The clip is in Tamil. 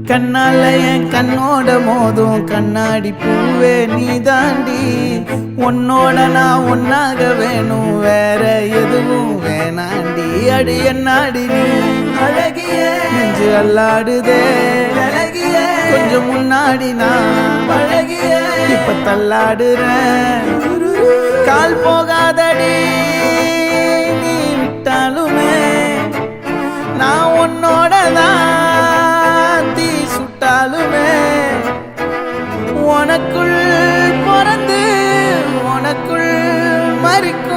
கண்ணால என் கண்ணோட மோதும் கண்ணாடி பூவே நீ தாண்டி. உன்னோட நான் ஒன்னாக வேணும், வேற எதுவும் வேணாண்டி. அடி என்னாடி நீ அழகிய நெஞ்சு அல்லாடுதே அழகிய. கொஞ்சம் முன்னாடி நான் அழகிய இப்ப தள்ளாடுறேன். கால் போகாதடி நீ விட்டாலுமே, நான் உன்னோட தான் தீ சுட்டாலுமே. உனக்குள் பிறந்து உனக்குள் மறிக்கும்